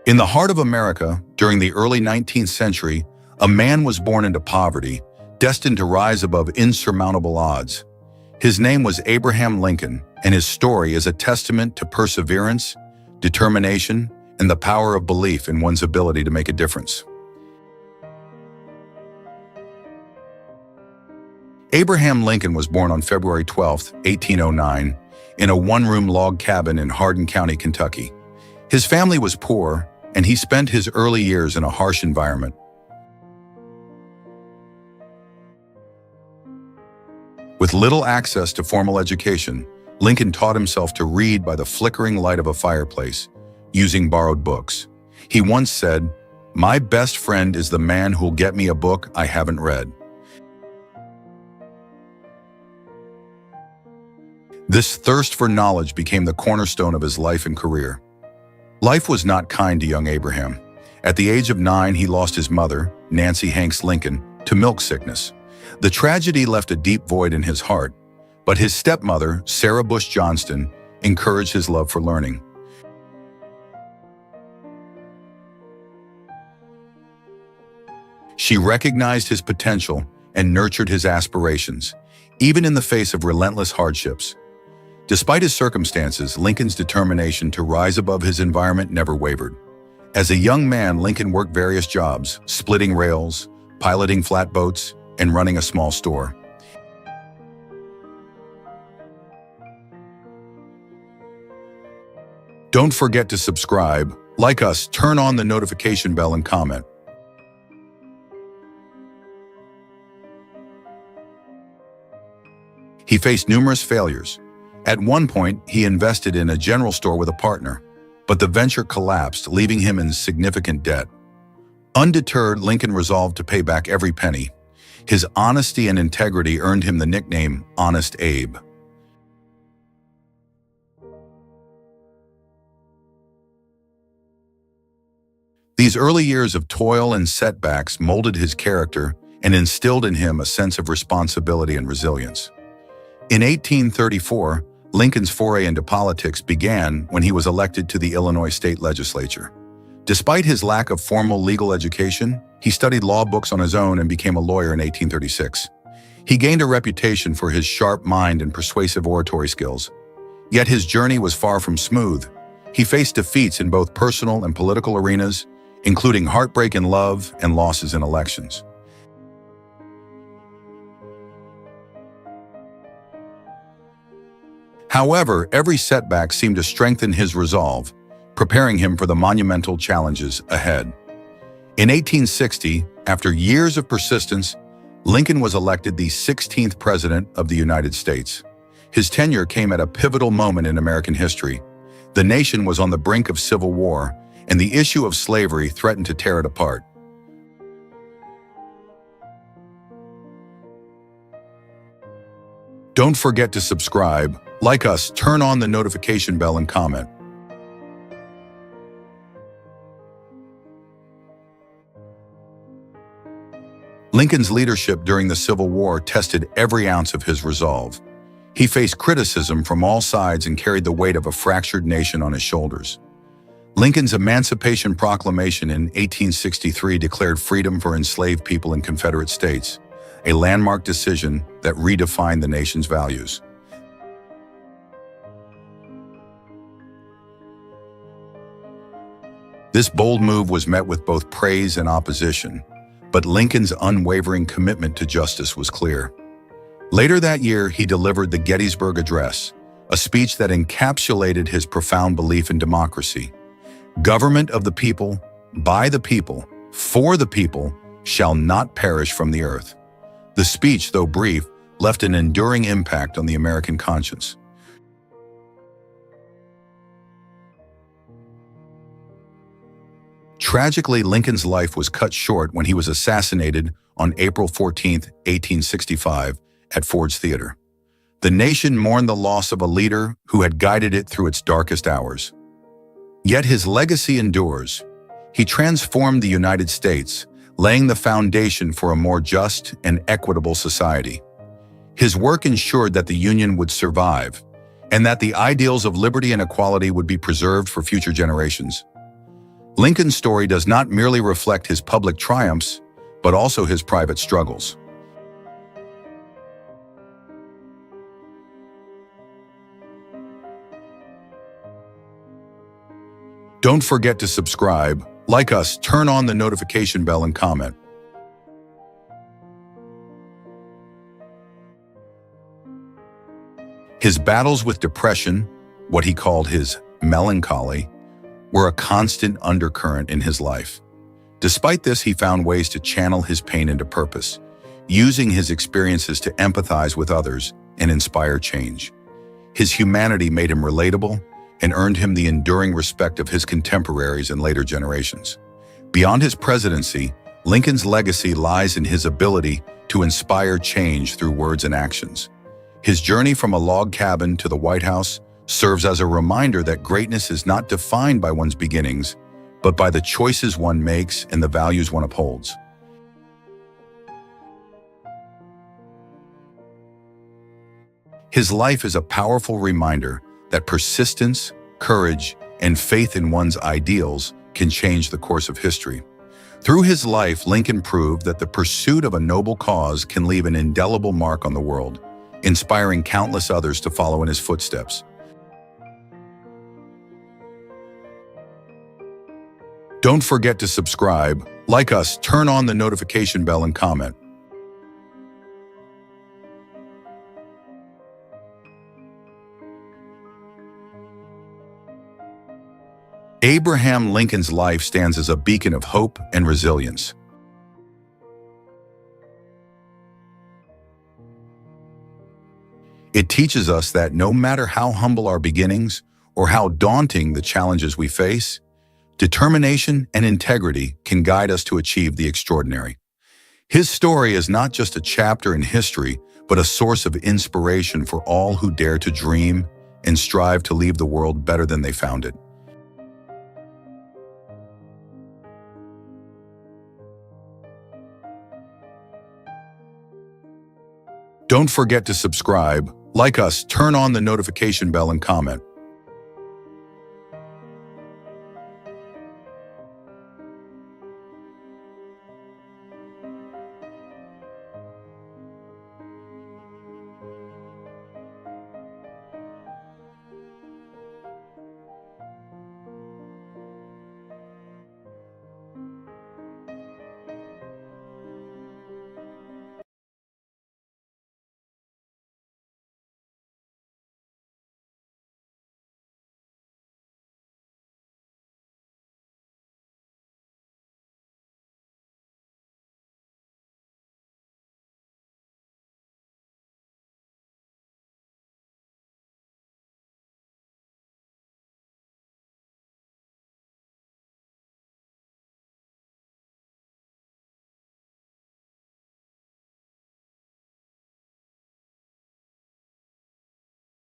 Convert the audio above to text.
In the heart of America, during the early 19th century, a man was born into poverty, destined to rise above insurmountable odds. His name was Abraham Lincoln, and his story is a testament to perseverance, determination, and the power of belief in one's ability to make a difference. Abraham Lincoln was born on February 12, 1809, in a one-room log cabin in Hardin County, Kentucky. His family was poor, and he spent his early years in a harsh environment. With little access to formal education, Lincoln taught himself to read by the flickering light of a fireplace, using borrowed books. He once said, "My best friend is the man who'll get me a book I haven't read." This thirst for knowledge became the cornerstone of his life and career. Life was not kind to young Abraham. At the age of 9, he lost his mother, Nancy Hanks Lincoln, to milk sickness. The tragedy left a deep void in his heart, but his stepmother, Sarah Bush Johnston, encouraged his love for learning. She recognized his potential and nurtured his aspirations, even in the face of relentless hardships. Despite his circumstances, Lincoln's determination to rise above his environment never wavered. As a young man, Lincoln worked various jobs, splitting rails, piloting flatboats, and running a small store. Don't forget to subscribe, like us, turn on the notification bell, and comment. He faced numerous failures. At one point, he invested in a general store with a partner, but the venture collapsed, leaving him in significant debt. Undeterred, Lincoln resolved to pay back every penny. His honesty and integrity earned him the nickname Honest Abe. These early years of toil and setbacks molded his character and instilled in him a sense of responsibility and resilience. In 1834, Lincoln's foray into politics began when he was elected to the Illinois state legislature. Despite his lack of formal legal education, he studied law books on his own and became a lawyer in 1836. He gained a reputation for his sharp mind and persuasive oratory skills. Yet his journey was far from smooth. He faced defeats in both personal and political arenas, including heartbreak in love and losses in elections. However, every setback seemed to strengthen his resolve, preparing him for the monumental challenges ahead. In 1860, after years of persistence, Lincoln was elected the 16th President of the United States. His tenure came at a pivotal moment in American history. The nation was on the brink of civil war, and the issue of slavery threatened to tear it apart. Don't forget to subscribe, like us, turn on the notification bell, and comment. Lincoln's leadership during the Civil War tested every ounce of his resolve. He faced criticism from all sides and carried the weight of a fractured nation on his shoulders. Lincoln's Emancipation Proclamation in 1863 declared freedom for enslaved people in Confederate states, a landmark decision that redefined the nation's values. This bold move was met with both praise and opposition, but Lincoln's unwavering commitment to justice was clear. Later that year, he delivered the Gettysburg Address, a speech that encapsulated his profound belief in democracy. Government of the people, by the people, for the people, shall not perish from the earth. The speech, though brief, left an enduring impact on the American conscience. Tragically, Lincoln's life was cut short when he was assassinated on April 14, 1865, at Ford's Theater. The nation mourned the loss of a leader who had guided it through its darkest hours. Yet his legacy endures. He transformed the United States, laying the foundation for a more just and equitable society. His work ensured that the Union would survive, and that the ideals of liberty and equality would be preserved for future generations. Lincoln's story does not merely reflect his public triumphs, but also his private struggles. Don't forget to subscribe, like us, turn on the notification bell, and comment. His battles with depression, what he called his melancholy, were a constant undercurrent in his life. Despite this, he found ways to channel his pain into purpose, using his experiences to empathize with others and inspire change. His humanity made him relatable and earned him the enduring respect of his contemporaries and later generations. Beyond his presidency, Lincoln's legacy lies in his ability to inspire change through words and actions. His journey from a log cabin to the White House serves as a reminder that greatness is not defined by one's beginnings, but by the choices one makes and the values one upholds. His life is a powerful reminder that persistence, courage, and faith in one's ideals can change the course of history. Through his life, Lincoln proved that the pursuit of a noble cause can leave an indelible mark on the world, inspiring countless others to follow in his footsteps. Don't forget to subscribe, like us, turn on the notification bell, and comment. Abraham Lincoln's life stands as a beacon of hope and resilience. It teaches us that no matter how humble our beginnings or how daunting the challenges we face, determination and integrity can guide us to achieve the extraordinary. His story is not just a chapter in history, but a source of inspiration for all who dare to dream and strive to leave the world better than they found it. Don't forget to subscribe, like us, turn on the notification bell, and comment.